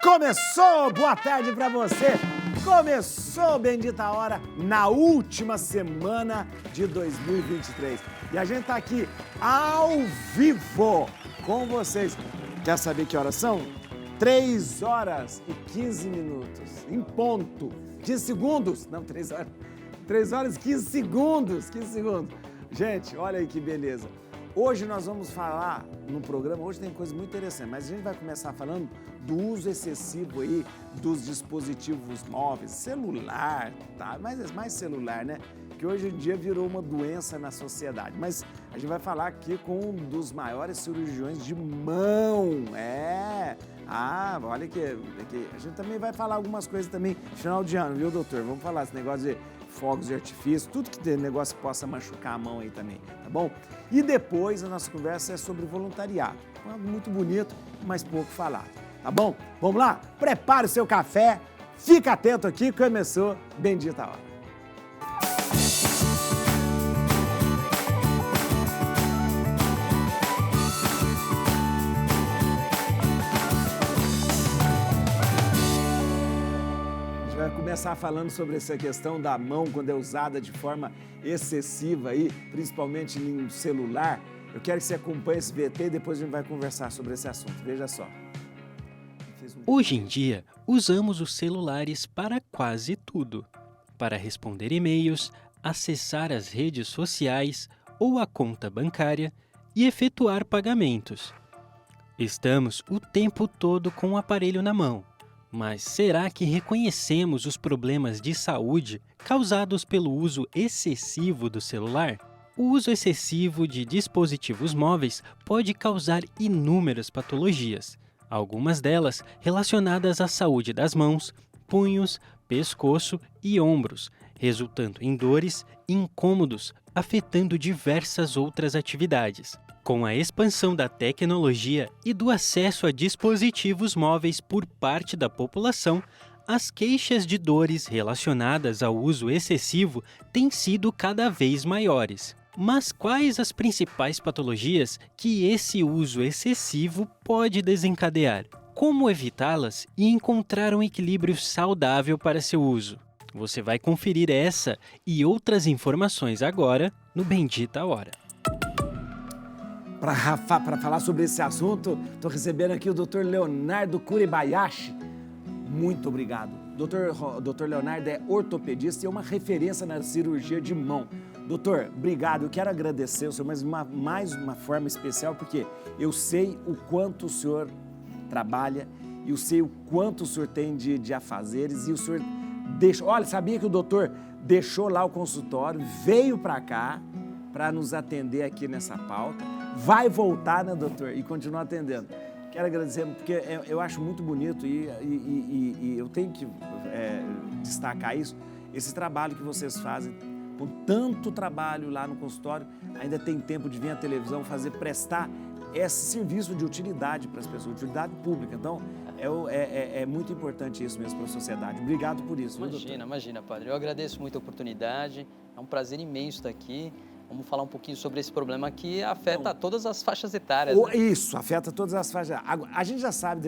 Começou! Boa tarde pra você! Começou, bendita hora, na última semana de 2023. E a gente tá aqui ao vivo com vocês. Quer saber que horas são? 3 horas e 15 minutos, em ponto. 15 segundos. Não, 3 horas. 3 horas e 15 segundos. 15 segundos. Gente, olha aí que beleza. Hoje nós vamos falar no programa, hoje tem coisa muito interessante, mas a gente vai começar falando do uso excessivo aí dos dispositivos móveis, celular, tá? Mas é mais celular, né? Que hoje em dia virou uma doença na sociedade. Mas a gente vai falar aqui com um dos maiores cirurgiões de mão, olha que a gente também vai falar algumas coisas também final de ano, viu, doutor? Vamos falar esse negócio de fogos de artifício, tudo que tem negócio que possa machucar a mão aí também, tá bom? E depois a nossa conversa é sobre voluntariado. Muito bonito, mas pouco falado, tá bom? Vamos lá? Prepare o seu café, fica atento aqui, começou Bendita Hora. Começar falando sobre essa questão da mão quando é usada de forma excessiva aí, principalmente em um celular. Eu quero que você acompanhe esse VT e depois a gente vai conversar sobre esse assunto. Veja só. Hoje em dia, usamos os celulares para quase tudo. Para responder e-mails, acessar as redes sociais ou a conta bancária e efetuar pagamentos. Estamos o tempo todo com o aparelho na mão. Mas será que reconhecemos os problemas de saúde causados pelo uso excessivo do celular? O uso excessivo de dispositivos móveis pode causar inúmeras patologias, algumas delas relacionadas à saúde das mãos, punhos, pescoço e ombros, resultando em dores e incômodos, afetando diversas outras atividades. Com a expansão da tecnologia e do acesso a dispositivos móveis por parte da população, as queixas de dores relacionadas ao uso excessivo têm sido cada vez maiores. Mas quais as principais patologias que esse uso excessivo pode desencadear? Como evitá-las e encontrar um equilíbrio saudável para seu uso? Você vai conferir essa e outras informações agora no Bendita Hora. Para falar sobre esse assunto, estou recebendo aqui o Dr. Leonardo Kuribayashi. Muito obrigado. Dr. Leonardo é ortopedista e é uma referência na cirurgia de mão. Doutor, obrigado. Eu quero agradecer o senhor, mas mais uma forma especial, porque eu sei o quanto o senhor trabalha, eu sei o quanto o senhor tem de afazeres e o senhor deixou... Olha, sabia que o doutor deixou lá o consultório, veio para cá para nos atender aqui nessa pauta. Vai voltar, né, doutor? E continuar atendendo. Quero agradecer, porque eu acho muito bonito e eu tenho que destacar isso, esse trabalho que vocês fazem, com tanto trabalho lá no consultório, ainda tem tempo de vir à televisão prestar esse serviço de utilidade para as pessoas, utilidade pública. Então, é muito importante isso mesmo para a sociedade. Obrigado por isso. Imagina, padre. Eu agradeço muito a oportunidade, é um prazer imenso estar aqui. Vamos falar um pouquinho sobre esse problema que afeta todas as faixas etárias. Né? Isso, afeta todas as faixas. A gente já sabe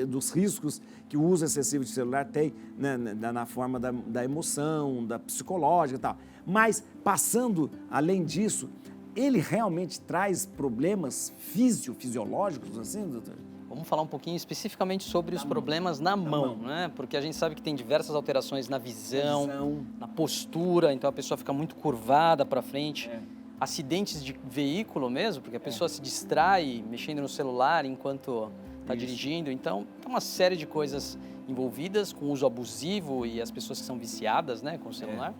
dos riscos que o uso excessivo de celular tem, né, na forma da emoção, da psicológica e tal. Mas, passando além disso, ele realmente traz problemas fisiológicos, assim, doutor? Vamos falar um pouquinho especificamente sobre os problemas na mão, né? Porque a gente sabe que tem diversas alterações na visão, na postura, então a pessoa fica muito curvada para frente. Acidentes de veículo mesmo, porque a pessoa se distrai mexendo no celular enquanto está dirigindo. Então, tem uma série de coisas envolvidas com o uso abusivo e as pessoas que são viciadas, né, com o celular.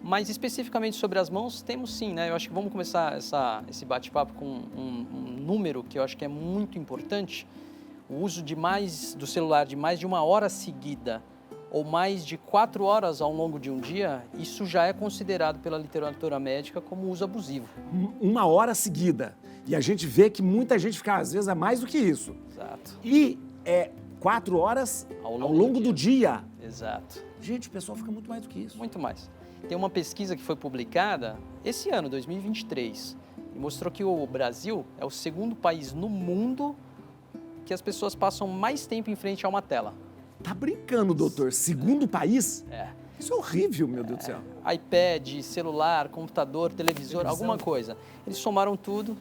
Mas especificamente sobre as mãos, temos sim, né? Eu acho que vamos começar esse bate-papo com um número que eu acho que é muito importante. O uso do celular de mais de 1 hora seguida ou mais de 4 horas ao longo de um dia, isso já é considerado pela literatura médica como uso abusivo. 1 hora seguida. E a gente vê que muita gente fica, às vezes, a mais do que isso. Exato. E 4 horas ao longo do dia. Exato. Gente, o pessoal fica muito mais do que isso. Muito mais. Tem uma pesquisa que foi publicada esse ano, 2023, e mostrou que o Brasil é o 2º país no mundo que as pessoas passam mais tempo em frente a uma tela. Tá brincando, doutor? Segundo país? É. Isso é horrível, meu Deus do céu. iPad, celular, computador, televisor, alguma coisa. Eles somaram tudo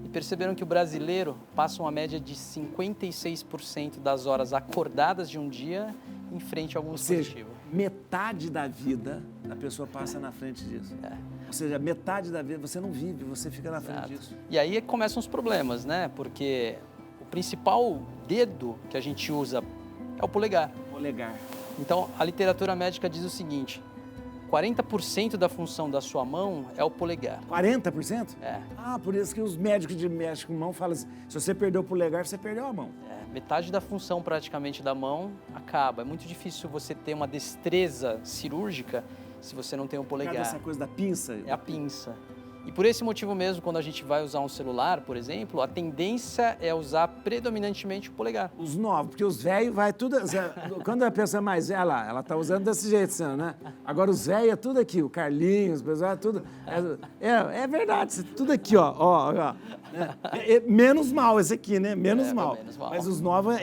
e perceberam que o brasileiro passa uma média de 56% das horas acordadas de um dia em frente a algum dispositivo. Metade da vida a pessoa passa na frente disso. Ou seja, metade da vida você não vive, você fica na frente disso. E aí começam os problemas, né? Porque o principal dedo que a gente usa é o polegar. Polegar. Então, a literatura médica diz o seguinte: 40% da função da sua mão é o polegar. 40%? É. Ah, por isso que os médicos de mexe com mão falam assim, se você perdeu o polegar, você perdeu a mão. Metade da função praticamente da mão acaba. É muito difícil você ter uma destreza cirúrgica se você não tem o polegar. Por causa dessa coisa da pinça? É a pinça. E por esse motivo mesmo, quando a gente vai usar um celular, por exemplo, a tendência é usar predominantemente o polegar. Os novos, porque os velhos vai tudo... Quando a pessoa é mais velha, ela tá usando desse jeito, né? Agora os velhos é tudo aqui, o Carlinhos, o pessoal é tudo... É verdade, tudo aqui, ó. Menos mal esse aqui, né? Menos mal. Mas os novos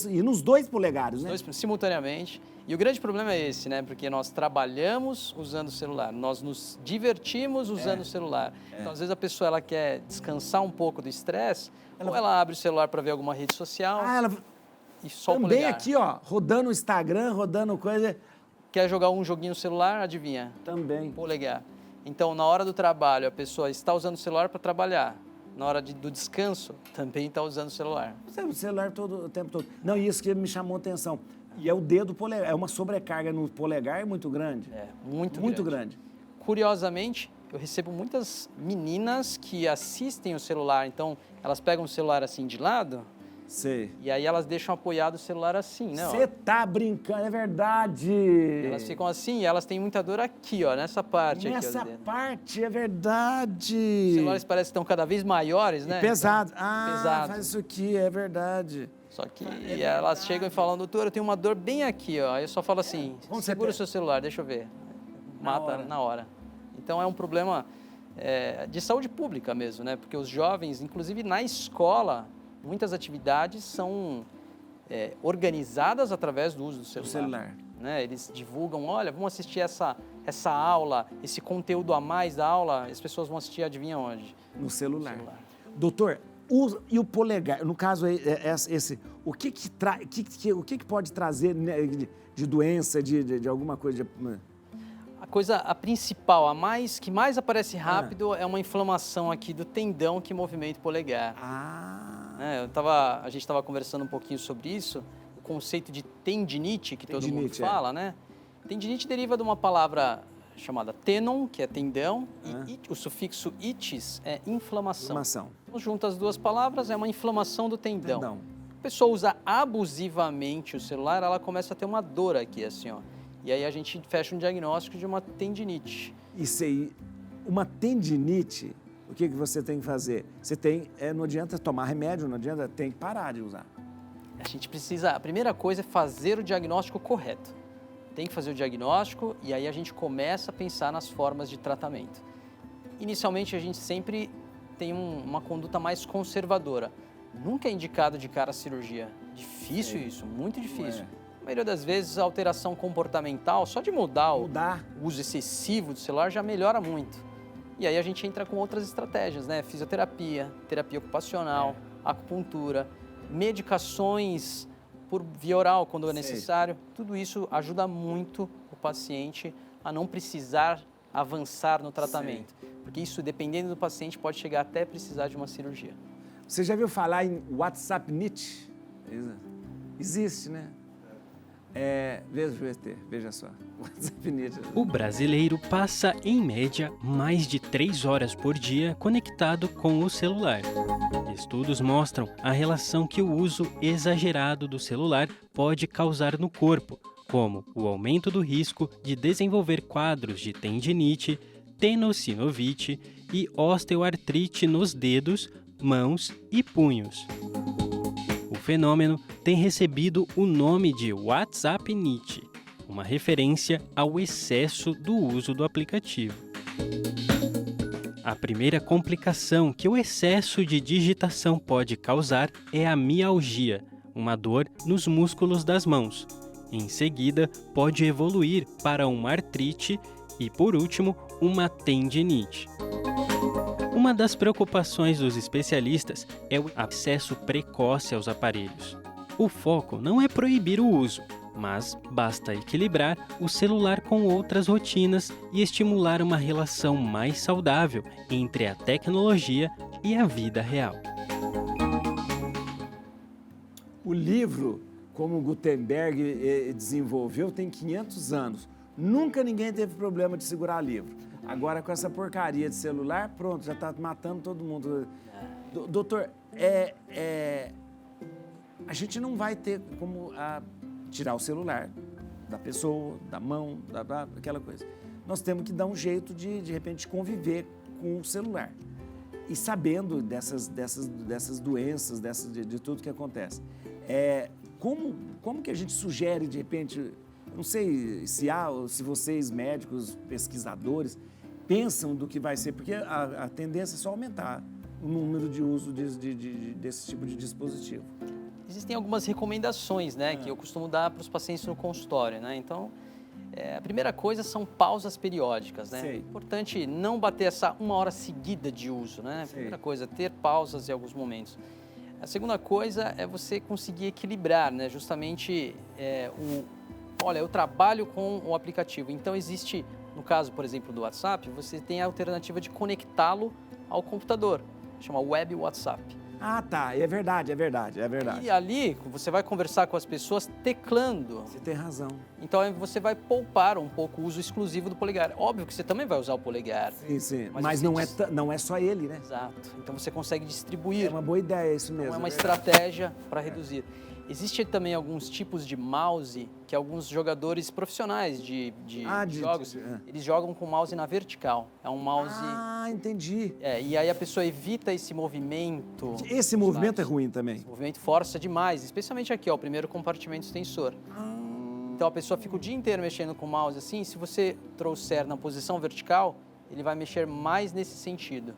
e nos 2 polegares, né? Os 2 simultaneamente. E o grande problema é esse, né? Porque nós trabalhamos usando o celular, nós nos divertimos usando o celular. Então, às vezes, a pessoa ela quer descansar um pouco do estresse, ou ela abre o celular para ver alguma rede social e só o polegar. Também aqui, ó, rodando o Instagram, rodando coisa... Quer jogar um joguinho no celular, adivinha? Também. Polegar. Então, na hora do trabalho, a pessoa está usando o celular para trabalhar. Na hora do descanso, também está usando o celular. O celular o tempo todo. Não, isso que me chamou a atenção. E é o dedo polegar, é uma sobrecarga no polegar muito grande. Muito grande. Curiosamente, eu recebo muitas meninas que assistem o celular, então elas pegam o celular assim de lado. Sei. E aí elas deixam apoiado o celular assim, né? Você tá brincando, é verdade. Elas ficam assim e elas têm muita dor aqui, ó, nessa parte aqui. Nessa parte, é verdade. Os celulares parecem que estão cada vez maiores, né? Pesado. Então, pesado. Faz isso aqui, é verdade. Só que elas chegam e falam, doutor, eu tenho uma dor bem aqui, ó. Aí eu só falo assim, segura o seu celular, deixa eu ver. Mata na hora. Então é um problema de saúde pública mesmo, né? Porque os jovens, inclusive na escola, muitas atividades são organizadas através do uso do celular. Né? Eles divulgam, olha, vamos assistir essa aula, esse conteúdo a mais da aula, as pessoas vão assistir, adivinha onde? No celular. Doutor, e o polegar, no caso esse, o que pode trazer de doença, de alguma coisa? A principal, que mais aparece rápido é uma inflamação aqui do tendão que movimenta o polegar. A gente estava conversando um pouquinho sobre isso, o conceito de tendinite, que todo mundo fala, né? Tendinite deriva de uma palavra chamada tenon, que é tendão, e o sufixo itis é inflamação. Então, junta as duas palavras, é uma inflamação do tendão. A pessoa usa abusivamente o celular, ela começa a ter uma dor aqui, assim, ó. E aí a gente fecha um diagnóstico de uma tendinite. Isso aí, uma tendinite, o que você tem que fazer? Você não adianta tomar remédio, não adianta, tem que parar de usar. A primeira coisa é fazer o diagnóstico correto. Tem que fazer o diagnóstico e aí a gente começa a pensar nas formas de tratamento. Inicialmente, a gente sempre tem uma conduta mais conservadora. Nunca é indicado de cara a cirurgia. Difícil isso, muito difícil. A maioria das vezes, a alteração comportamental, só de mudar o uso excessivo do celular já melhora muito. E aí a gente entra com outras estratégias, né? Fisioterapia, terapia ocupacional, acupuntura, medicações por via oral quando é necessário. Tudo isso ajuda muito o paciente a não precisar avançar no tratamento. Porque isso, dependendo do paciente, pode chegar até precisar de uma cirurgia. Você já viu falar em WhatsApp-nite? Existe, né? Veja só. O brasileiro passa, em média, mais de 3 horas por dia conectado com o celular. Estudos mostram a relação que o uso exagerado do celular pode causar no corpo, como o aumento do risco de desenvolver quadros de tendinite, tenossinovite e osteoartrite nos dedos, mãos e punhos. O fenômeno tem recebido o nome de WhatsApp-nite, uma referência ao excesso do uso do aplicativo. A primeira complicação que o excesso de digitação pode causar é a mialgia, uma dor nos músculos das mãos. Em seguida, pode evoluir para uma artrite e, por último, uma tendinite. Uma das preocupações dos especialistas é o acesso precoce aos aparelhos. O foco não é proibir o uso, mas basta equilibrar o celular com outras rotinas e estimular uma relação mais saudável entre a tecnologia e a vida real. O livro, como Gutenberg desenvolveu, tem 500 anos. Nunca ninguém teve problema de segurar livro. Agora, com essa porcaria de celular, pronto, já está matando todo mundo. Doutor, a gente não vai ter como tirar o celular da pessoa, da mão, aquela coisa. Nós temos que dar um jeito de repente, conviver com o celular. E sabendo dessas doenças, de tudo que acontece. Como que a gente sugere, de repente, não sei se vocês, médicos, pesquisadores, pensam do que vai ser, porque a tendência é só aumentar o número de uso desse tipo de dispositivo. Existem algumas recomendações, né, que eu costumo dar para os pacientes no consultório, né? Então, a primeira coisa são pausas periódicas, né? É importante não bater essa 1 hora seguida de uso, né? A primeira coisa, ter pausas em alguns momentos. A segunda coisa é você conseguir equilibrar, né? Justamente, olha, eu trabalho com o aplicativo, então existe, no caso, por exemplo, do WhatsApp, você tem a alternativa de conectá-lo ao computador, chama Web WhatsApp. Ah, tá, é verdade. E ali você vai conversar com as pessoas teclando. Você tem razão. Então você vai poupar um pouco o uso exclusivo do polegar. Óbvio que você também vai usar o polegar. Sim. Mas não é só ele, né? Exato. Então você consegue distribuir. É uma boa ideia isso mesmo. É uma estratégia para reduzir. Existem também alguns tipos de mouse que alguns jogadores profissionais de jogos, eles jogam com o mouse na vertical. É um mouse... Ah, entendi. E aí a pessoa evita esse movimento. Esse movimento é ruim também. Esse movimento força demais, especialmente aqui, ó, o primeiro compartimento extensor. Então a pessoa fica o dia inteiro mexendo com o mouse assim, se você trouxer na posição vertical, ele vai mexer mais nesse sentido.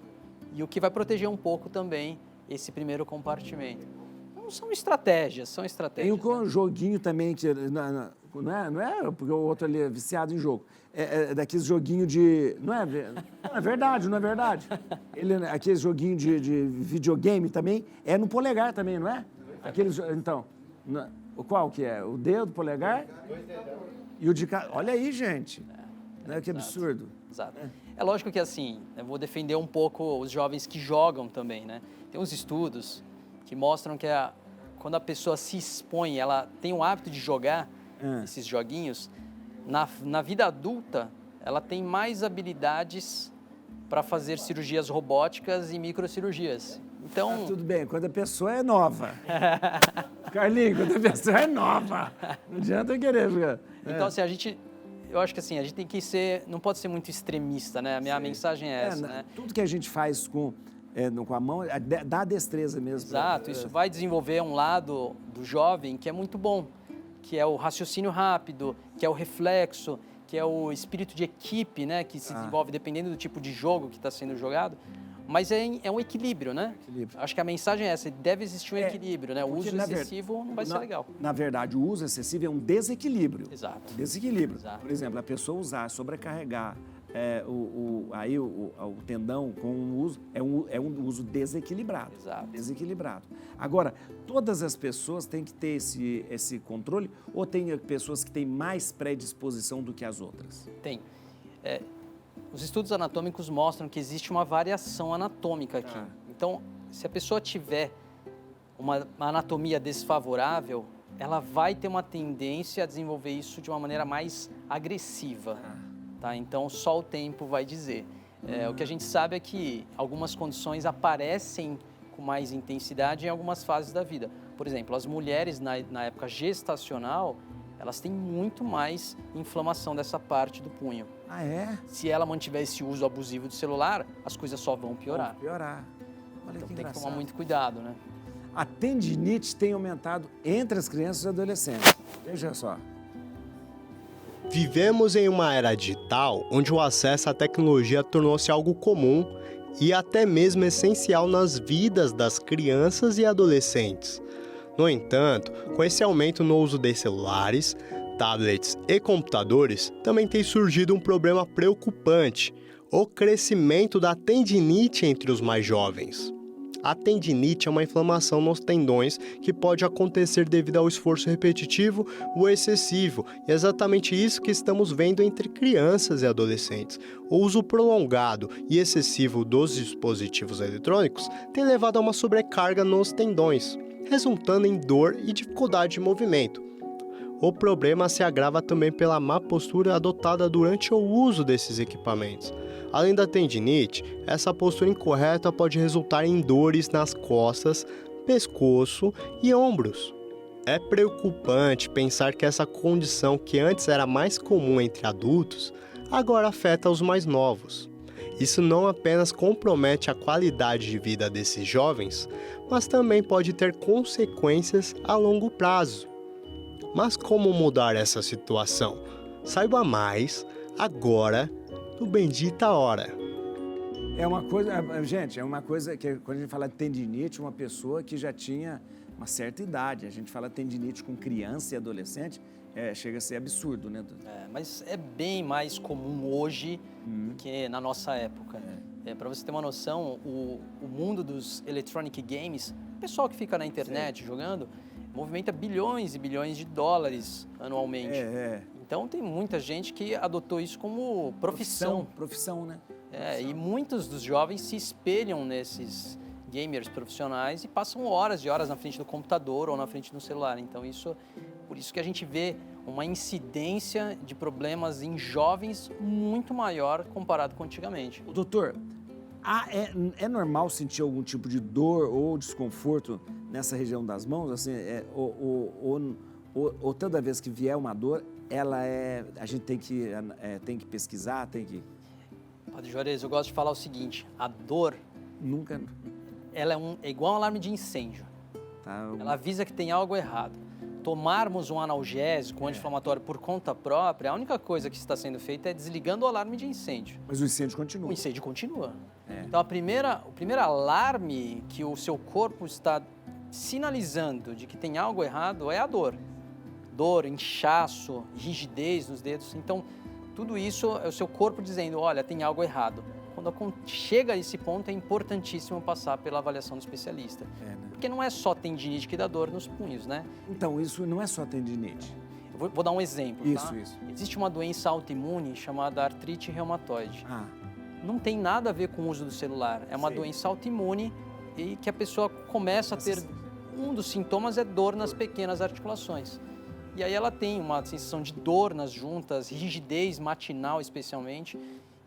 E o que vai proteger um pouco também esse primeiro compartimento. São estratégias. Tem um joguinho também, que não é porque o outro ali é viciado em jogo. É daqueles joguinhos de... Não é verdade. Aquele joguinho de videogame também, é no polegar também, não é? Então, qual que é? O dedo, o polegar? E o de cá. Olha aí, gente. Que absurdo. Exato. É lógico que assim, eu vou defender um pouco os jovens que jogam também, né? Tem uns estudos que mostram que quando a pessoa se expõe, ela tem o hábito de jogar esses joguinhos, na vida adulta, ela tem mais habilidades para fazer cirurgias robóticas e microcirurgias. Então... tudo bem, quando a pessoa é nova. Carlinhos, quando a pessoa é nova. Não adianta querer. Então, assim, eu acho que assim, a gente tem que não pode ser muito extremista, né? A minha mensagem é essa, né? Tudo que a gente faz com a mão, dá destreza mesmo. Exato, isso vai desenvolver um lado do jovem que é muito bom, que é o raciocínio rápido, que é o reflexo, que é o espírito de equipe, né, que se desenvolve dependendo do tipo de jogo que está sendo jogado. Mas é um equilíbrio, né? Acho que a mensagem é essa, deve existir um equilíbrio, né? O uso excessivo não vai ser legal. Na verdade, o uso excessivo é um desequilíbrio. Exato. Desequilíbrio. Exato. Por exemplo, a pessoa sobrecarregar o tendão com um uso, é um uso desequilibrado. Exato. Desequilibrado. Agora, todas as pessoas têm que ter esse controle ou tem pessoas que têm mais predisposição do que as outras? Tem. Os estudos anatômicos mostram que existe uma variação anatômica aqui. Então, se a pessoa tiver uma anatomia desfavorável, ela vai ter uma tendência a desenvolver isso de uma maneira mais agressiva. Tá? Então, só o tempo vai dizer. O que a gente sabe é que algumas condições aparecem com mais intensidade em algumas fases da vida. Por exemplo, as mulheres na época gestacional, elas têm muito mais inflamação dessa parte do punho. Ah, é? Se ela mantiver esse uso abusivo do celular, as coisas só vão piorar. Vão piorar. Olha então que tem engraçado. que tomar muito cuidado, né? A tendinite tem aumentado entre as crianças e adolescentes. Veja só. Vivemos em uma era digital onde o acesso à tecnologia tornou-se algo comum e até mesmo essencial nas vidas das crianças e adolescentes. No entanto, com esse aumento no uso de celulares, tablets e computadores, também tem surgido um problema preocupante: o crescimento da tendinite entre os mais jovens. A tendinite é uma inflamação nos tendões que pode acontecer devido ao esforço repetitivo ou excessivo, e é exatamente isso que estamos vendo entre crianças e adolescentes. O uso prolongado e excessivo dos dispositivos eletrônicos tem levado a uma sobrecarga nos tendões, resultando em dor e dificuldade de movimento. O problema se agrava também pela má postura adotada durante o uso desses equipamentos. Além da tendinite, essa postura incorreta pode resultar em dores nas costas, pescoço e ombros. É preocupante pensar que essa condição, que antes era mais comum entre adultos, agora afeta os mais novos. Isso não apenas compromete a qualidade de vida desses jovens, mas também pode ter consequências a longo prazo. Mas como mudar essa situação? Saiba mais agora no Bendita Hora. É uma coisa, gente, é uma coisa que quando a gente fala de tendinite, uma pessoa que já tinha uma certa idade, a gente fala tendinite com criança e adolescente, chega a ser absurdo, né? Mas é bem mais comum hoje que na nossa época. Para você ter uma noção, o mundo dos electronic games, o pessoal que fica na internet jogando, movimenta bilhões e bilhões de dólares anualmente. Então tem muita gente que adotou isso como profissão. Profissão, né? E muitos dos jovens se espelham nesses gamers profissionais e passam horas e horas na frente do computador ou na frente do celular. Então por isso que a gente vê uma incidência de problemas em jovens muito maior comparado com antigamente. Doutor, é normal sentir algum tipo de dor ou desconforto nessa região das mãos? Assim, ou toda vez que vier uma dor, a gente tem que pesquisar, tem que... Padre Juarez, eu gosto de falar o seguinte: a dor, nunca... ela é igual um alarme de incêndio. Tá. Ela avisa que tem algo errado. Tomarmos um analgésico, um anti-inflamatório por conta própria, a única coisa que está sendo feita é desligando o alarme de incêndio. Mas o incêndio continua. O incêndio continua. Então, o primeiro alarme que o seu corpo está sinalizando de que tem algo errado é a dor. Dor, inchaço, rigidez nos dedos. Então, tudo isso é o seu corpo dizendo, olha, tem algo errado. Quando chega a esse ponto, é importantíssimo passar pela avaliação do especialista. Porque não é só tendinite que dá dor nos punhos, né? Então, isso não é só tendinite. Eu vou dar um exemplo, Isso. Existe uma doença autoimune chamada artrite reumatoide. Não tem nada a ver com o uso do celular. É uma doença autoimune e que a pessoa começa a ter... Um dos sintomas é dor nas pequenas articulações. E aí ela tem uma sensação de dor nas juntas, rigidez matinal especialmente.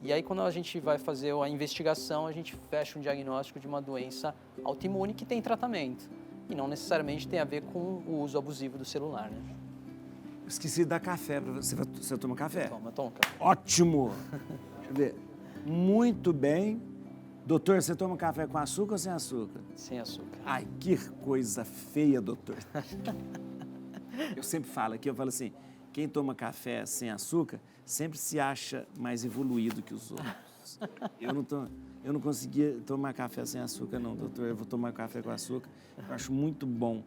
E aí quando a gente vai fazer a investigação, a gente fecha um diagnóstico de uma doença autoimune que tem tratamento. E não necessariamente tem a ver com o uso abusivo do celular, né? Esqueci de dar café para você. Você toma café? Toma café. Ótimo! Deixa eu ver. Muito bem. Doutor, você toma café com açúcar ou sem açúcar? Sem açúcar. Ai, que coisa feia, doutor. Eu sempre falo assim, quem toma café sem açúcar sempre se acha mais evoluído que os outros. Eu não conseguia tomar café sem açúcar, não, doutor. Eu vou tomar café com açúcar. Eu acho muito bom.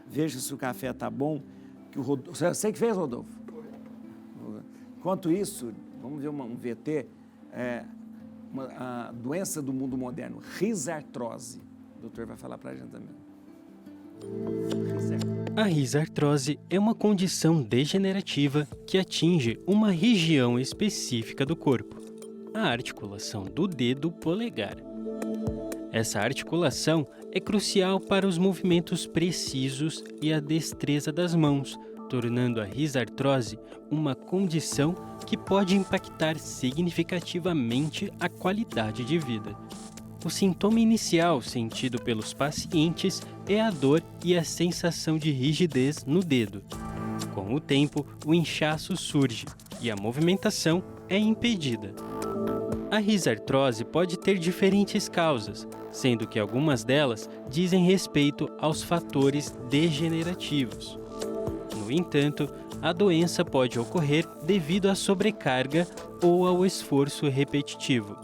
Veja se o café tá bom. Que o Rodolfo, você que fez, Rodolfo? Enquanto isso, vamos ver um VT, a doença do mundo moderno, risartrose. O doutor vai falar para a gente também. A risartrose é uma condição degenerativa que atinge uma região específica do corpo, a articulação do dedo polegar. Essa articulação é crucial para os movimentos precisos e a destreza das mãos, tornando a risartrose uma condição que pode impactar significativamente a qualidade de vida. O sintoma inicial sentido pelos pacientes é a dor e a sensação de rigidez no dedo. Com o tempo, o inchaço surge e a movimentação é impedida. A risartrose pode ter diferentes causas, sendo que algumas delas dizem respeito aos fatores degenerativos. No entanto, a doença pode ocorrer devido à sobrecarga ou ao esforço repetitivo.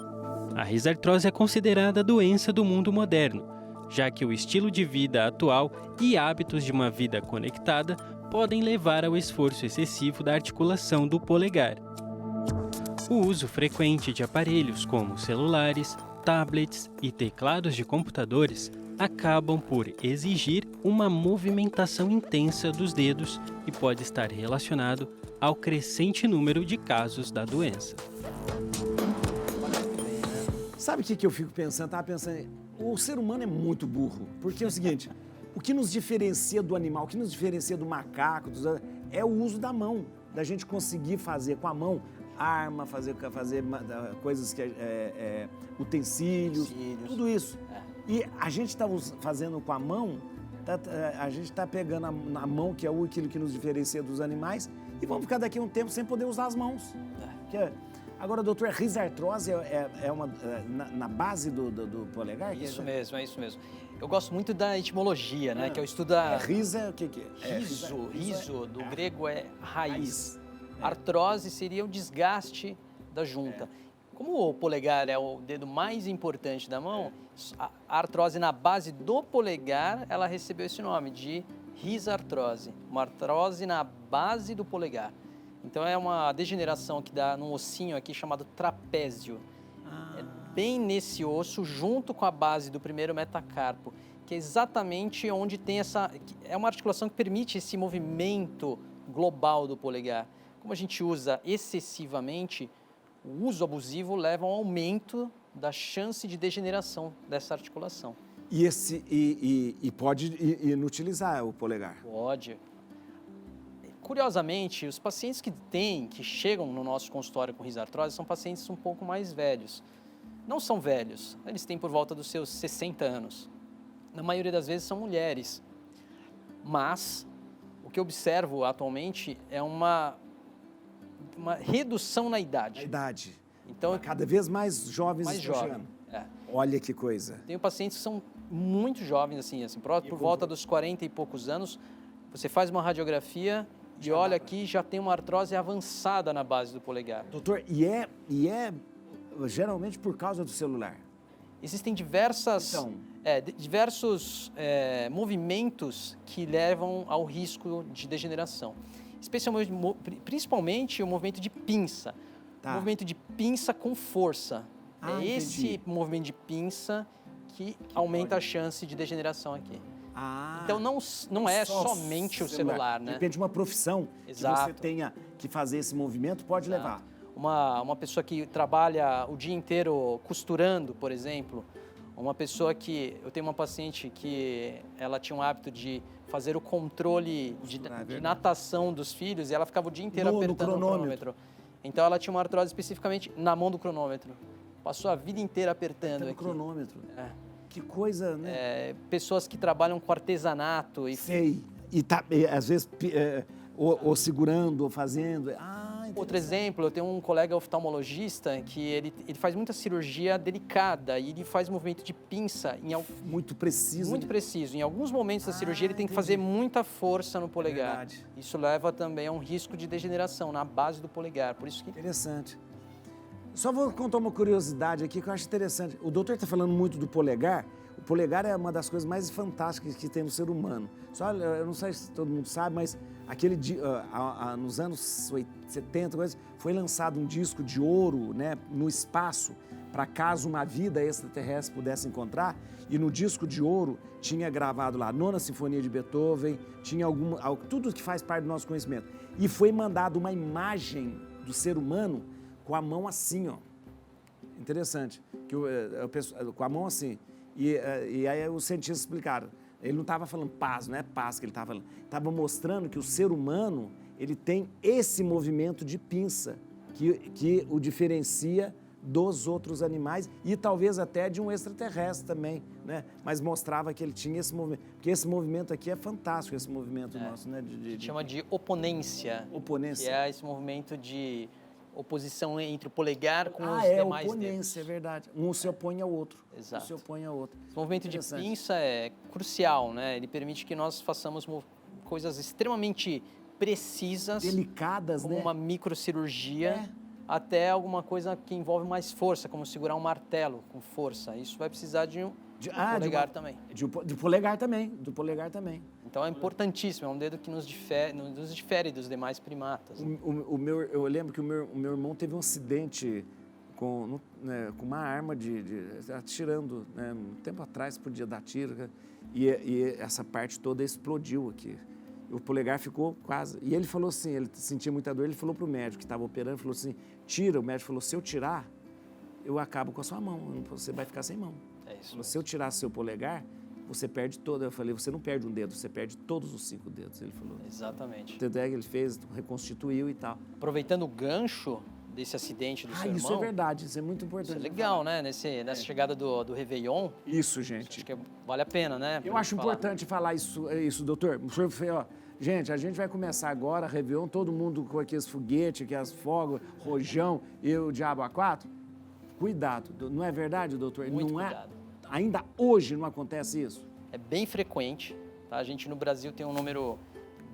A risartrose é considerada a doença do mundo moderno. já que o estilo de vida atual e hábitos de uma vida conectada podem levar ao esforço excessivo da articulação do polegar. O uso frequente de aparelhos como celulares, tablets e teclados de computadores acabam por exigir uma movimentação intensa dos dedos e pode estar relacionado ao crescente número de casos da doença. Sabe o que eu fico pensando? Estava pensando, o ser humano é muito burro, porque é o seguinte, o que nos diferencia do animal, o que nos diferencia do macaco, é o uso da mão, da gente conseguir fazer com a mão arma, fazer coisas que utensílios, tudo isso. E a gente está fazendo com a mão, a gente está pegando a mão, que é aquilo que nos diferencia dos animais, e vamos ficar daqui a um tempo sem poder usar as mãos. Agora, doutor, a risartrose na base do polegar? Isso mesmo, é isso mesmo. Eu gosto muito da etimologia, né? Que eu estudo a... Risa, o que é? Riso, do grego é raiz. Artrose seria o desgaste da junta. Como o polegar é o dedo mais importante da mão, a artrose na base do polegar, ela recebeu esse nome de risartrose. Uma artrose na base do polegar. Então é uma degeneração que dá num ossinho aqui chamado trapézio. É bem nesse osso, junto com a base do primeiro metacarpo, que é exatamente onde tem essa... É uma articulação que permite esse movimento global do polegar. Como a gente usa excessivamente, o uso abusivo leva a um aumento da chance de degeneração dessa articulação. E pode inutilizar o polegar? Pode. Curiosamente, os pacientes que chegam no nosso consultório com risartrose são pacientes um pouco mais velhos. Não são velhos, eles têm por volta dos seus 60 anos. Na maioria das vezes são mulheres. Mas o que eu observo atualmente é uma redução na idade. A idade. Então, cada vez mais jovens estão chegando. Olha que coisa. Tenho pacientes que são muito jovens, assim por volta dos 40 e poucos anos. Você faz uma radiografia e olha aqui, já tem uma artrose avançada na base do polegar. Doutor, e é geralmente por causa do celular? Existem diversos movimentos que levam ao risco de degeneração. Principalmente o movimento de pinça. O movimento de pinça com força. Esse movimento de pinça que aumenta a chance de degeneração aqui. Então não é somente o celular, né? Depende de uma profissão. Exato. Que você tenha que fazer esse movimento, pode levar. Uma pessoa que trabalha o dia inteiro costurando, por exemplo, uma pessoa que... Eu tenho uma paciente que ela tinha um hábito de fazer o controle de natação dos filhos e ela ficava o dia inteiro apertando o cronômetro. Então ela tinha uma artrose especificamente na mão do cronômetro. Passou a vida inteira apertando aqui. O cronômetro. Que coisa, né? Pessoas que trabalham com artesanato. Sei. E às vezes ou segurando, ou fazendo. Outro exemplo, eu tenho um colega oftalmologista que ele faz muita cirurgia delicada e ele faz movimento de pinça. Muito preciso. Muito preciso. Em alguns momentos da cirurgia ele tem que fazer muita força no polegar. Isso leva também a um risco de degeneração na base do polegar. Por isso que... Interessante. Só vou contar uma curiosidade aqui que eu acho interessante. O doutor está falando muito do polegar. O polegar é uma das coisas mais fantásticas que tem no ser humano. Eu não sei se todo mundo sabe, mas nos anos 70, foi lançado um disco de ouro, né, no espaço, para caso uma vida extraterrestre pudesse encontrar. E no disco de ouro tinha gravado lá a Nona Sinfonia de Beethoven, tinha tudo que faz parte do nosso conhecimento. E foi mandado uma imagem do ser humano com a mão assim, ó. Interessante. Com a mão assim. E aí os cientistas explicaram. Ele não estava falando paz, não é paz que ele estava falando. Estava mostrando que o ser humano, ele tem esse movimento de pinça que o diferencia dos outros animais e talvez até de um extraterrestre também, né? Mas mostrava que ele tinha esse movimento. Porque esse movimento aqui é fantástico, esse movimento nosso, né? Chama de oponência. Oponência. Que é esse movimento de oposição entre o polegar com os demais dedos. Oponência, é verdade. Um se opõe ao outro. Exato. Um se opõe ao outro. Esse movimento de pinça é crucial, né? Ele permite que nós façamos coisas extremamente precisas. Delicadas, como né? uma microcirurgia, até alguma coisa que envolve mais força, como segurar um martelo com força. Isso vai precisar de polegar também. Do polegar também, do polegar também. Então é importantíssimo, é um dedo que nos difere dos demais primatas. Eu lembro que o meu irmão teve um acidente com uma arma atirando, né, um tempo atrás podia dar tiro, e essa parte toda explodiu aqui. O polegar ficou quase... E ele falou assim, ele sentia muita dor, ele falou para o médico que estava operando, falou assim, tira. O médico falou, se eu tirar, eu acabo com a sua mão, você vai ficar sem mão. É isso. Falou, se eu tirar seu polegar, você perde todo. Eu falei, você não perde um dedo, você perde todos os 5 dedos, ele falou. Exatamente. Tanto é que ele fez, reconstituiu e tal. Aproveitando o gancho desse acidente do seu irmão... Isso é verdade, isso é muito importante. Isso é legal, né? Nessa chegada do Réveillon. Isso, gente. Acho que vale a pena, né? Eu acho importante falar isso, doutor. O senhor, ó, gente, a gente vai começar agora, Réveillon, todo mundo com aqueles foguetes, aquelas fogos, rojão e o diabo A4. Cuidado, não é verdade, doutor? Muito não cuidado. Ainda hoje não acontece isso? É bem frequente, tá? A gente no Brasil tem um número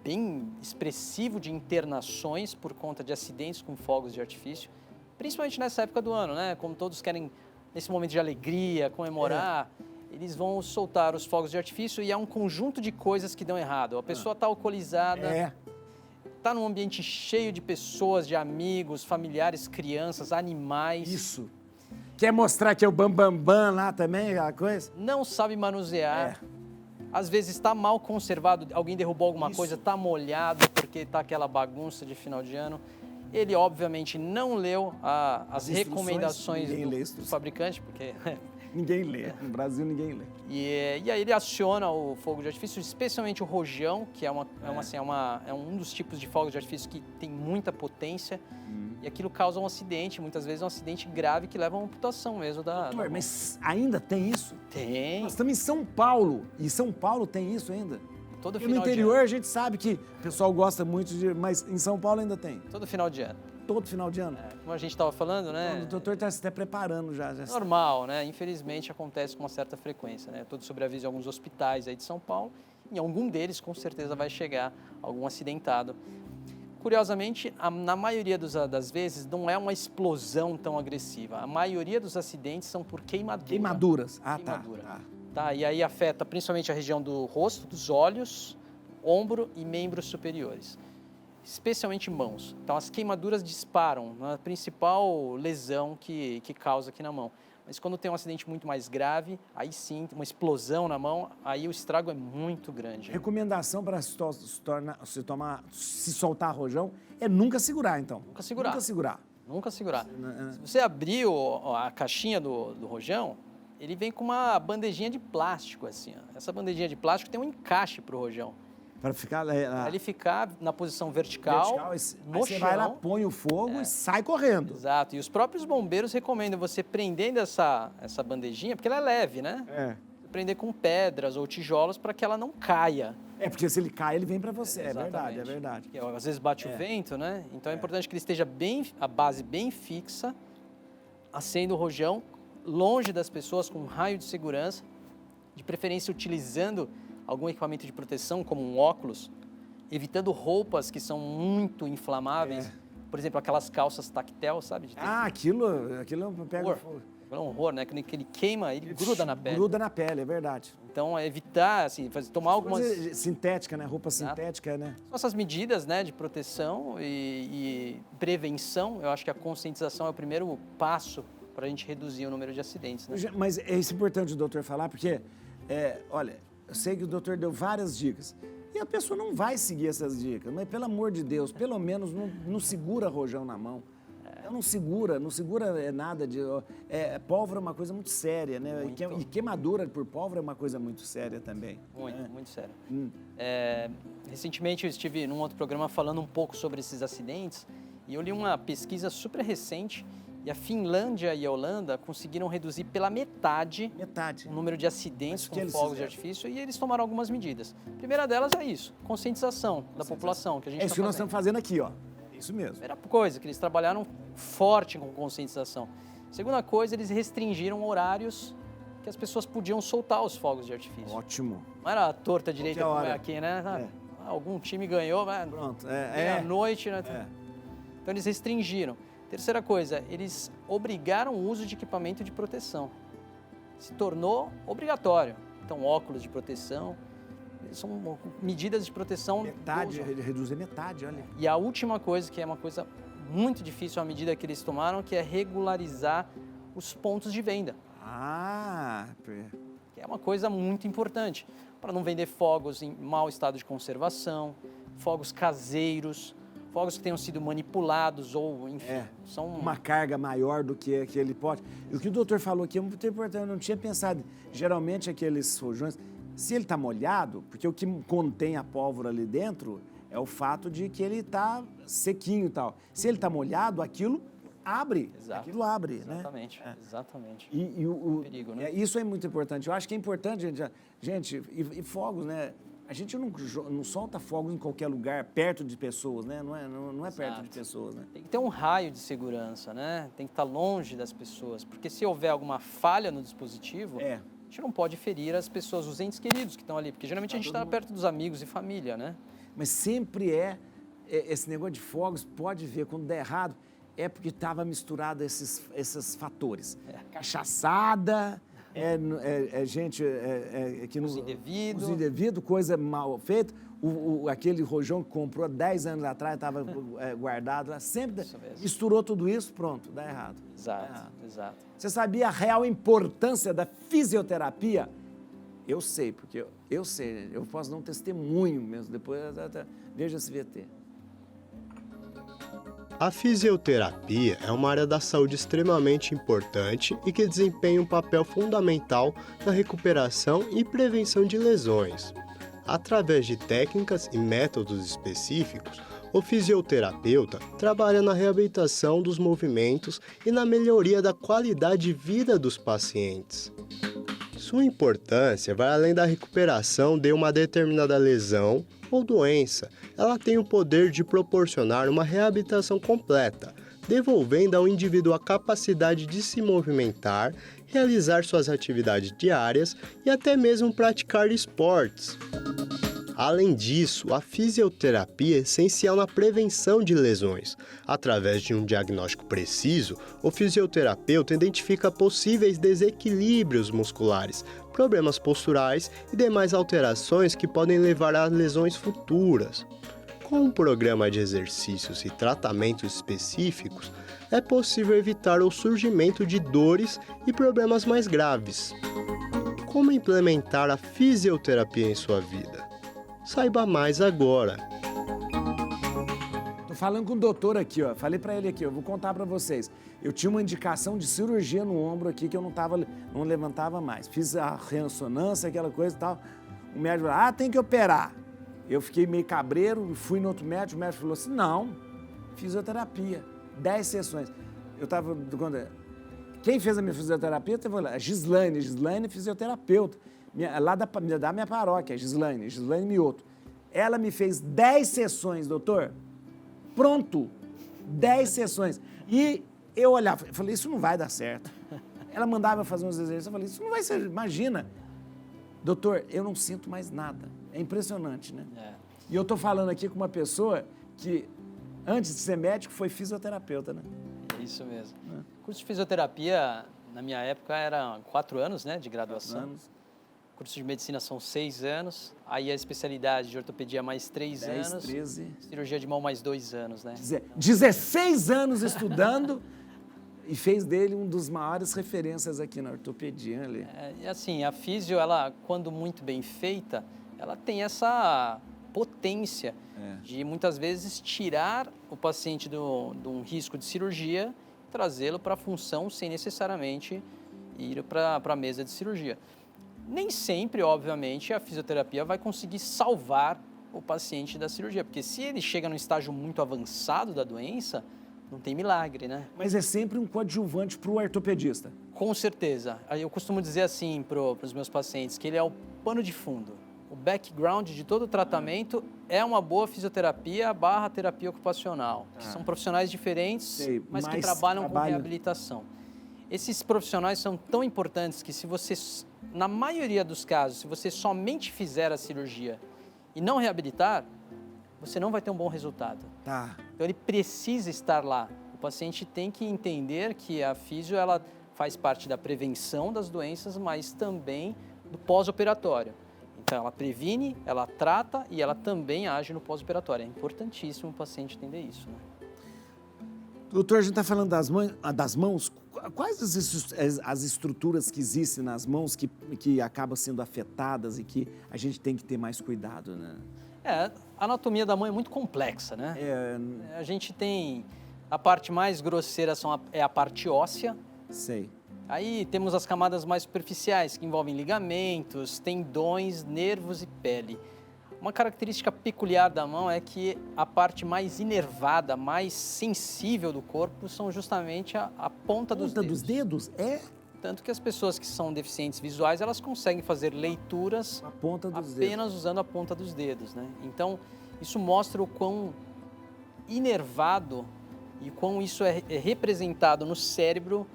bem expressivo de internações por conta de acidentes com fogos de artifício, principalmente nessa época do ano, né? Como todos querem, nesse momento de alegria, comemorar, eles vão soltar os fogos de artifício e há um conjunto de coisas que dão errado. A pessoa está alcoolizada, está num ambiente cheio de pessoas, de amigos, familiares, crianças, animais. Isso. Quer mostrar que é o bambambam lá também, aquela coisa? Não sabe manusear. Às vezes está mal conservado, alguém derrubou alguma coisa, está molhado porque está aquela bagunça de final de ano. Ele, obviamente, não leu as recomendações do fabricante, porque... Ninguém lê. No Brasil, ninguém lê. E aí ele aciona o fogo de artifício, especialmente o rojão, que é um dos tipos de fogos de artifício que tem muita potência. E aquilo causa um acidente, muitas vezes um acidente grave que leva a uma amputação mesmo da... Doutor, mas ainda tem isso? Tem. Nós estamos em São Paulo, e São Paulo tem isso ainda. Todo E final no interior de ano. a gente sabe que o pessoal gosta muito mas em São Paulo ainda tem. Todo final de ano. Todo final de ano. Como a gente estava falando, né? O doutor está se até preparando já. Normal, né? Infelizmente acontece com uma certa frequência, né? Todo sobreaviso em alguns hospitais aí de São Paulo. Em algum deles, com certeza, vai chegar algum acidentado. Curiosamente, na maioria das vezes, não é uma explosão tão agressiva. A maioria dos acidentes são por queimadura. Queimaduras. Queimadura. Tá. Tá, e aí afeta principalmente a região do rosto, dos olhos, ombro e membros superiores. Especialmente mãos. Então, as queimaduras disparam na principal lesão que causa aqui na mão. Mas quando tem um acidente muito mais grave, aí sim, uma explosão na mão, aí o estrago é muito grande. Recomendação para se soltar rojão é nunca segurar, então. Nunca segurar. Nunca segurar. Nunca segurar. Se você abrir a caixinha do rojão, ele vem com uma bandejinha de plástico, assim. Ó. Essa bandejinha de plástico tem um encaixe para o rojão. Para ficar... Para ele ficar na posição vertical no aí chão. você vai lá, põe o fogo e sai correndo. Exato. E os próprios bombeiros recomendam você prendendo essa bandejinha, porque ela é leve, né? Prender com pedras ou tijolos para que ela não caia. Porque se ele cai, ele vem para você. Exatamente. É verdade. Porque, às vezes bate o vento, né? Então é importante que ele esteja a base bem fixa, acenda o rojão, longe das pessoas, com um raio de segurança, de preferência utilizando algum equipamento de proteção, como um óculos, evitando roupas que são muito inflamáveis. Por exemplo, aquelas calças tactel, sabe? Aquilo pega fogo. É um horror, né? Que ele queima, ele gruda na pele. Gruda na pele, é verdade. Então, é evitar, assim, tomar algumas... Sintética, né? Roupa sintética, né? São essas medidas, né, de proteção e prevenção. Eu acho que a conscientização é o primeiro passo para a gente reduzir o número de acidentes, né? Mas é isso importante o doutor falar, porque, olha, eu sei que o doutor deu várias dicas. E a pessoa não vai seguir essas dicas. Mas, pelo amor de Deus, pelo menos não segura rojão na mão. Não segura nada de... pólvora é uma coisa muito séria, né? Muito. E queimadura por pólvora é uma coisa muito séria também. Muito séria. Recentemente eu estive num outro programa falando um pouco sobre esses acidentes e eu li uma pesquisa super recente e a Finlândia e a Holanda conseguiram reduzir pela metade o número de acidentes com fogos de artifício e eles tomaram algumas medidas. A primeira delas é isso, conscientização da população. Que a gente isso que nós estamos fazendo aqui, ó. Isso mesmo. Primeira coisa, que eles trabalharam forte com conscientização. Segunda coisa, eles restringiram horários que as pessoas podiam soltar os fogos de artifício. Ótimo. Não era a torta direita como é aqui, né? Algum time ganhou, pronto. Meia-noite, né? Então eles restringiram. Terceira coisa, eles obrigaram o uso de equipamento de proteção. se tornou obrigatório. Então, óculos de proteção, são medidas de proteção. Metade, reduzir metade, olha. E a última coisa, que é uma coisa muito difícil, a medida que eles tomaram, que é regularizar os pontos de venda. Que é uma coisa muito importante, para não vender fogos em mau estado de conservação, fogos caseiros, fogos que tenham sido manipulados ou, enfim, são... Uma carga maior do que aquele pote. E o que o doutor falou aqui é muito importante, eu não tinha pensado. Geralmente aqueles rojões, se ele está molhado, porque o que contém a pólvora ali dentro é o fato de que ele está sequinho e tal. Se ele está molhado, aquilo abre. Exato. Aquilo abre, exatamente, né? Exatamente. E o perigo, né? Isso é muito importante. Eu acho que é importante, gente, e fogos, né? A gente não solta fogos em qualquer lugar, perto de pessoas, né? Não é perto de pessoas, né? Tem que ter um raio de segurança, né? Tem que estar longe das pessoas, porque se houver alguma falha no dispositivo, a gente não pode ferir as pessoas, os entes queridos que estão ali, porque geralmente a gente está perto dos amigos e família, né? Mas sempre esse negócio de fogos, pode ver, quando der errado, é porque estava misturado esses fatores. Cachaçada, gente que não... Os indevidos, coisa mal feita. Aquele rojão que comprou 10 anos atrás, estava guardado lá, sempre misturou tudo isso, pronto, dá errado. Exato. Você sabia a real importância da fisioterapia? Eu sei, porque eu sei, eu posso dar um testemunho mesmo, depois veja esse VT. A fisioterapia é uma área da saúde extremamente importante e que desempenha um papel fundamental na recuperação e prevenção de lesões. Através de técnicas e métodos específicos, o fisioterapeuta trabalha na reabilitação dos movimentos e na melhoria da qualidade de vida dos pacientes. Sua importância vai além da recuperação de uma determinada lesão ou doença. Ela tem o poder de proporcionar uma reabilitação completa, devolvendo ao indivíduo a capacidade de se movimentar, realizar suas atividades diárias e até mesmo praticar esportes. Além disso, a fisioterapia é essencial na prevenção de lesões. Através de um diagnóstico preciso, o fisioterapeuta identifica possíveis desequilíbrios musculares, problemas posturais e demais alterações que podem levar a lesões futuras. Com um programa de exercícios e tratamentos específicos, é possível evitar o surgimento de dores e problemas mais graves. Como implementar a fisioterapia em sua vida? Saiba mais agora. Tô falando com o doutor aqui, ó. Falei pra ele aqui, eu vou contar pra vocês. Eu tinha uma indicação de cirurgia no ombro aqui que eu não levantava mais. Fiz a ressonância, aquela coisa e tal. O médico falou, tem que operar. Eu fiquei meio cabreiro, fui no outro médico, o médico falou assim, não, fisioterapia, 10 sessões. Eu tava... Quem fez a minha fisioterapia? A Gislaine, fisioterapeuta. Lá da minha paróquia, Gislaine Mioto. Ela me fez 10 sessões, doutor. Pronto, 10 sessões. E eu olhava, falei, isso não vai dar certo. Ela mandava eu fazer uns exercícios, eu falei, isso não vai ser, imagina. Doutor, eu não sinto mais nada. É impressionante, né? E eu tô falando aqui com uma pessoa que, antes de ser médico, foi fisioterapeuta, né? Isso mesmo. O curso de fisioterapia, na minha época, era 4 anos, né, de graduação. 4 anos. Curso de medicina são 6 anos, aí a especialidade de ortopedia mais 3 anos, 13. cirurgia de mão mais 2 anos, né? 16 anos estudando e fez dele um dos maiores referências aqui na ortopedia ali. E assim, a físio, ela, quando muito bem feita, ela tem essa potência de muitas vezes tirar o paciente de um risco de cirurgia, trazê-lo para a função sem necessariamente ir para a mesa de cirurgia. Nem sempre, obviamente, a fisioterapia vai conseguir salvar o paciente da cirurgia, porque se ele chega num estágio muito avançado da doença, não tem milagre, né? Mas é sempre um coadjuvante para o ortopedista. Com certeza. Eu costumo dizer assim para os meus pacientes, que ele é o pano de fundo. O background de todo o tratamento é uma boa fisioterapia / terapia ocupacional, que são profissionais diferentes, mas que trabalham com reabilitação. Esses profissionais são tão importantes que se você, na maioria dos casos, se você somente fizer a cirurgia e não reabilitar, você não vai ter um bom resultado. Então ele precisa estar lá. O paciente tem que entender que a fisio, ela faz parte da prevenção das doenças, mas também do pós-operatório. Então, ela previne, ela trata e ela também age no pós-operatório. É importantíssimo o paciente entender isso, né? Doutor, a gente está falando das mãos. Quais as estruturas que existem nas mãos que acabam sendo afetadas e que a gente tem que ter mais cuidado, né? A anatomia da mão é muito complexa, né? A gente tem... A parte mais grosseira é a parte óssea. Sei. Aí temos as camadas mais superficiais, que envolvem ligamentos, tendões, nervos e pele. Uma característica peculiar da mão é que a parte mais inervada, mais sensível do corpo são justamente a ponta dos dedos. Ponta dos dedos? É? Tanto que as pessoas que são deficientes visuais, elas conseguem fazer leituras A ponta dos dedos. apenas usando a ponta dos dedos, né? Então, isso mostra o quão inervado e quão isso é representado no cérebro,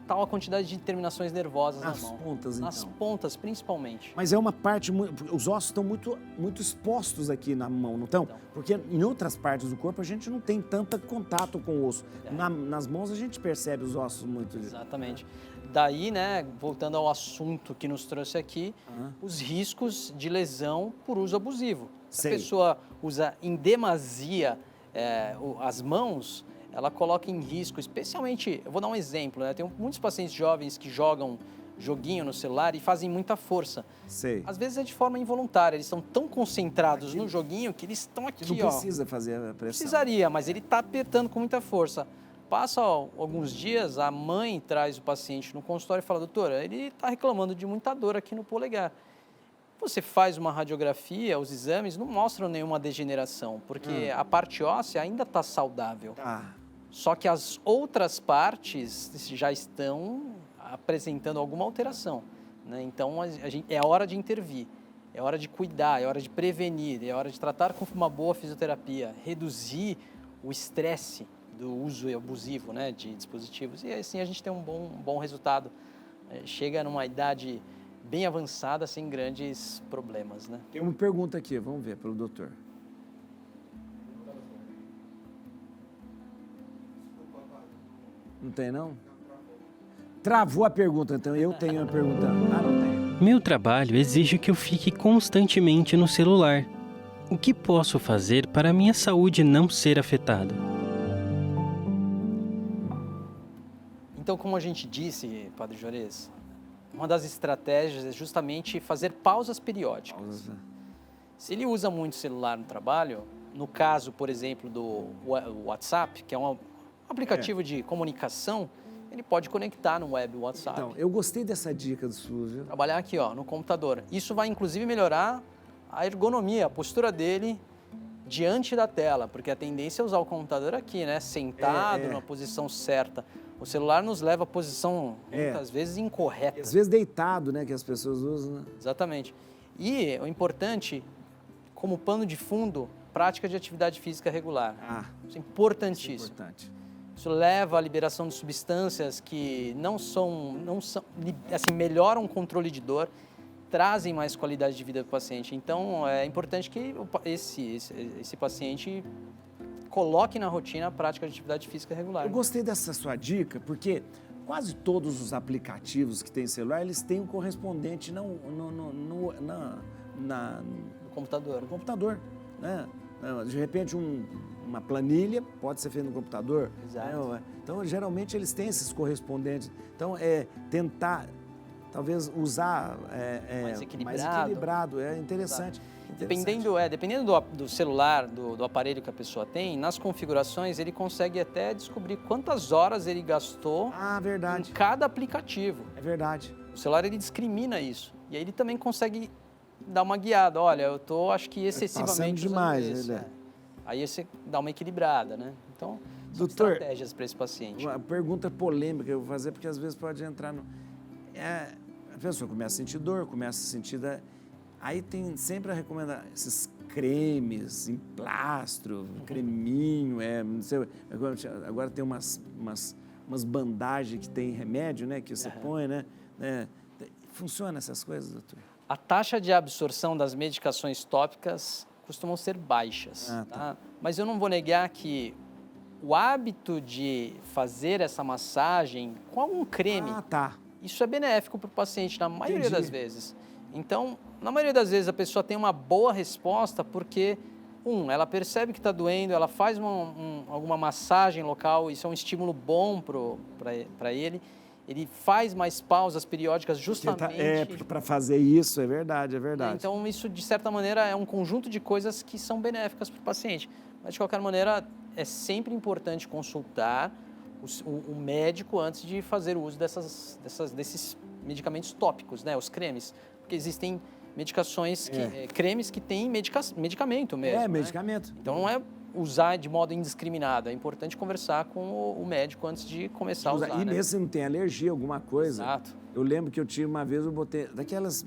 tal a quantidade de terminações nervosas Nas na mão. pontas, Nas então. pontas, principalmente. Mas é uma parte, os ossos estão muito expostos aqui na mão, não estão? Então. Porque em outras partes do corpo a gente não tem tanto contato com o osso. É. Nas mãos a gente percebe os ossos muito. Exatamente. Daí, né, voltando ao assunto que nos trouxe aqui, Aham. os riscos de lesão por uso abusivo. Se Sei. a pessoa usa em demasia as mãos, ela coloca em risco, especialmente, eu vou dar um exemplo, né? Tem muitos pacientes jovens que jogam joguinho no celular e fazem muita força. Sei. Às vezes é de forma involuntária, eles estão tão concentrados no joguinho que eles estão aqui, Que não ó. precisa fazer a pressão. Precisaria, mas ele está apertando com muita força. Passa alguns dias, a mãe traz o paciente no consultório e fala, doutora, ele está reclamando de muita dor aqui no polegar. Você faz uma radiografia, os exames não mostram nenhuma degeneração, porque a parte óssea ainda está saudável. Ah, Só que as outras partes já estão apresentando alguma alteração, né? Então, é hora de intervir, é hora de cuidar, é hora de prevenir, é hora de tratar com uma boa fisioterapia, reduzir o estresse do uso abusivo, né, de dispositivos. E assim a gente tem um bom resultado. Chega numa idade bem avançada, sem grandes problemas, né? tem uma pergunta aqui, vamos ver, pelo doutor. Não tem, não? Travou a pergunta, então eu tenho a pergunta. Ah, não tem. Meu trabalho exige que eu fique constantemente no celular. O que posso fazer para a minha saúde não ser afetada? Então, como a gente disse, Padre Juarez, uma das estratégias é justamente fazer pausas periódicas. Pausa. Se ele usa muito celular no trabalho, no caso, por exemplo, do WhatsApp, que é um aplicativo de comunicação, ele pode conectar no web WhatsApp. Então, eu gostei dessa dica do SUS, viu? Trabalhar aqui, ó, no computador. Isso vai, inclusive, melhorar a ergonomia, a postura dele diante da tela, porque a tendência é usar o computador aqui, né? Sentado, numa posição certa. O celular nos leva à posição, muitas vezes, incorreta. E às vezes deitado, né, que as pessoas usam, né? Exatamente. E o importante, como pano de fundo, prática de atividade física regular. Ah, Isso é isso é importantíssimo. importante. Isso leva à liberação de substâncias que não são assim, melhoram o controle de dor, trazem mais qualidade de vida para o paciente. Então, é importante que esse paciente coloque na rotina a prática de atividade física regular. Eu gostei dessa sua dica, porque quase todos os aplicativos que tem celular, eles têm um correspondente no computador. computador, né? De repente, uma planilha pode ser feita no computador. Exato. Né? Então, geralmente, eles têm esses correspondentes. Então, tentar, talvez, usar Mais mais equilibrado. equilibrado. É interessante. Dependendo do celular, do aparelho que a pessoa tem, nas configurações ele consegue até descobrir quantas horas ele gastou Ah, verdade. em cada aplicativo. É verdade. O celular ele discrimina isso. E aí ele também consegue dar uma guiada. Olha, eu tô acho que excessivamente passando usando demais, esse, né? Aí você dá uma equilibrada, né? Então, são Doutor, estratégias para esse paciente. Uma pergunta polêmica que eu vou fazer, porque às vezes pode entrar no... a pessoa começa a sentir dor, começa a sentir... Aí tem sempre a recomendar esses cremes, emplastro, creminho, não sei, agora tem umas bandagens que tem remédio, né, que você põe, né? Funciona essas coisas, doutor? A taxa de absorção das medicações tópicas costumam ser baixas, Ah, tá. Mas eu não vou negar que o hábito de fazer essa massagem com algum creme, isso é benéfico para o paciente na maioria das vezes. Então, na maioria das vezes a pessoa tem uma boa resposta porque, ela percebe que está doendo, ela faz alguma massagem local, isso é um estímulo bom para ele. Ele faz mais pausas periódicas justamente... para fazer isso, é verdade. Então, isso, de certa maneira, é um conjunto de coisas que são benéficas para o paciente. Mas, de qualquer maneira, é sempre importante consultar o médico antes de fazer o uso desses medicamentos tópicos, né? Os cremes. Porque existem medicações, cremes que têm medicamento mesmo. Medicamento. Então, não é usar de modo indiscriminado. É importante conversar com o médico antes de começar a usar. E mesmo se não tem alergia, alguma coisa. Exato. Eu lembro que eu tive uma vez, eu botei aquelas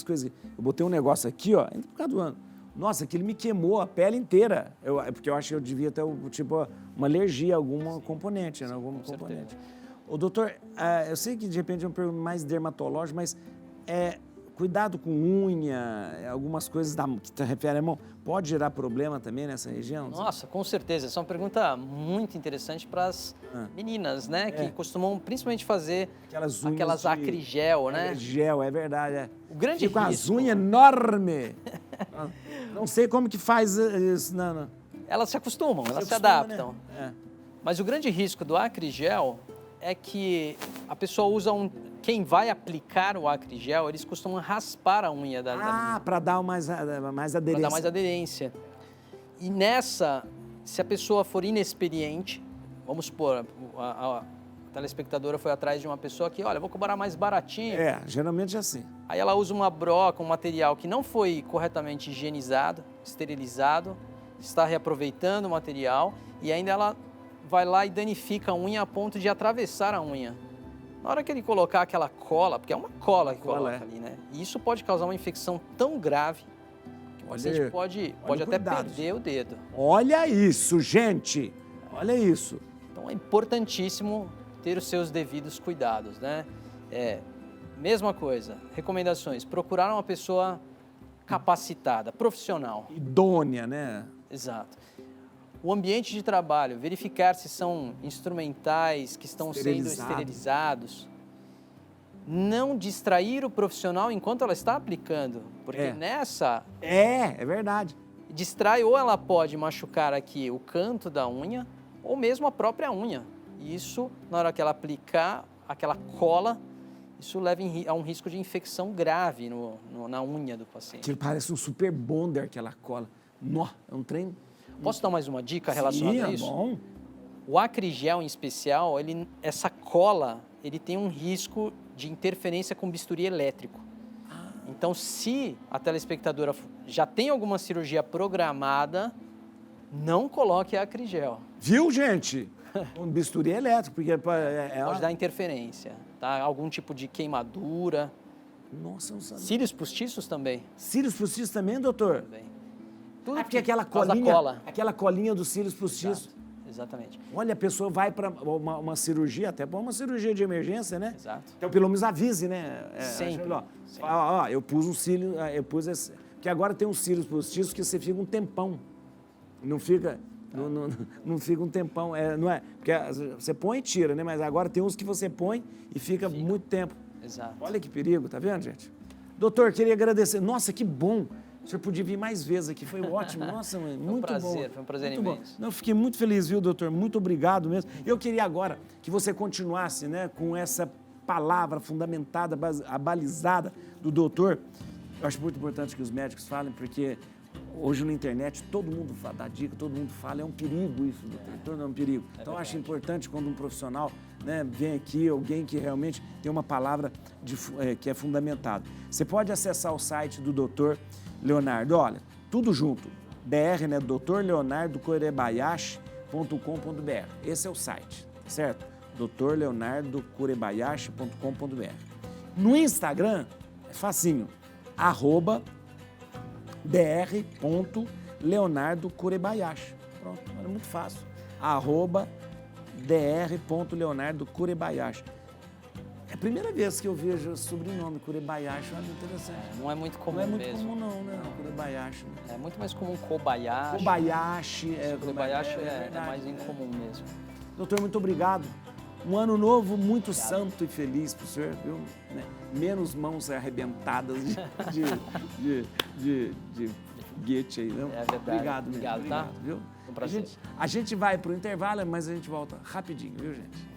coisas, eu botei um negócio aqui, ó, por causa do ano. Nossa, aquilo me queimou a pele inteira. Porque eu acho que eu devia ter, uma alergia a algum componente, né? Algum componente. Ô, doutor, eu sei que de repente é uma pergunta mais dermatológica, mas cuidado com unha, algumas coisas que te refere à mão, pode gerar problema também nessa região? Nossa, com certeza. Essa é uma pergunta muito interessante para as meninas, né? Que costumam principalmente fazer aquelas acrigel, né? Acrigel, é verdade. O grande com risco... as unhas enormes. Não sei como que faz isso, não. Elas se acostumam, elas se adaptam. Né? Mas o grande risco do acrigel é que a pessoa usa quem vai aplicar o acrigel, eles costumam raspar a unha da para dar mais aderência. Para dar mais aderência. E se a pessoa for inexperiente, vamos supor, a telespectadora foi atrás de uma pessoa que, olha, vou cobrar mais baratinho. Geralmente é assim. Aí ela usa uma broca, um material que não foi corretamente higienizado, esterilizado, está reaproveitando o material e ainda ela vai lá e danifica a unha a ponto de atravessar a unha. Na hora que ele colocar aquela cola, porque é uma cola que coloca ali, né? E isso pode causar uma infecção tão grave que o paciente pode até perder o dedo. Olha isso, gente! Olha isso! Então é importantíssimo ter os seus devidos cuidados, né? Mesma coisa, recomendações, procurar uma pessoa capacitada, profissional. Idônea, né? Exato. O ambiente de trabalho, verificar se são instrumentais que estão sendo esterilizados. Não distrair o profissional enquanto ela está aplicando, porque nessa... É verdade. Distrai ou ela pode machucar aqui o canto da unha ou mesmo a própria unha. E isso, na hora que ela aplicar aquela cola, isso leva a um risco de infecção grave na unha do paciente. Que parece um super bonder aquela cola. É um trem... Posso dar mais uma dica relacionada a isso? Bom. O acrigel, em especial, essa cola, ele tem um risco de interferência com bisturi elétrico. Então, se a telespectadora já tem alguma cirurgia programada, não coloque acrigel. Viu, gente? Um bisturi elétrico, porque... Pode dar interferência, tá? Algum tipo de queimadura. Nossa, não sabia. Cílios postiços também. Cílios postiços também, doutor? Também. Tudo porque aquela colinha dos cílios postiços. Exatamente. Olha, a pessoa vai para uma cirurgia, até para uma cirurgia de emergência, né? Exato. Então, pelo menos avise, né? Sempre. Eu pus um cílio, porque agora tem uns cílios postiços que você fica um tempão. Não fica... Não fica um tempão, não é? Porque você põe e tira, né? Mas agora tem uns que você põe e fica muito tempo. Exato. Olha que perigo, tá vendo, gente? Doutor, queria agradecer. Nossa, que bom! O senhor podia vir mais vezes aqui, foi ótimo. Nossa, mãe, muito bom. Foi um prazer imenso. Eu fiquei muito feliz, viu, doutor? Muito obrigado mesmo. Eu queria agora que você continuasse, né, com essa palavra fundamentada, abalizada do doutor. Eu acho muito importante que os médicos falem, porque hoje na internet todo mundo dá dica, todo mundo fala, é um perigo isso, doutor, não é um perigo. Então eu acho importante quando um profissional, né, vem aqui, alguém que realmente tem uma palavra que é fundamentada. Você pode acessar o site do doutor Leonardo, olha, tudo junto, BR, né, drleonardokurebayashi.com.br. Esse é o site, certo? drleonardokurebayashi.com.br. No Instagram, é facinho, @dr.leonardokurebayashi. Pronto, é muito fácil. @dr.leonardokurebayashi. primeira vez que eu vejo o sobrenome Kurebayashi, eu acho interessante. Não é muito comum Não é muito mesmo. comum não, né? Kurebayashi. É muito mais comum Kobayashi. Kobayashi. Kobayashi é verdade, mais incomum mesmo. Doutor, muito obrigado. Um ano novo muito santo e feliz pro senhor, viu? Né? Menos mãos arrebentadas de foguete aí, não? É verdade. Obrigado, Obrigado, mesmo. tá? Obrigado, viu? Um prazer. A gente vai pro intervalo, mas a gente volta rapidinho, viu, gente?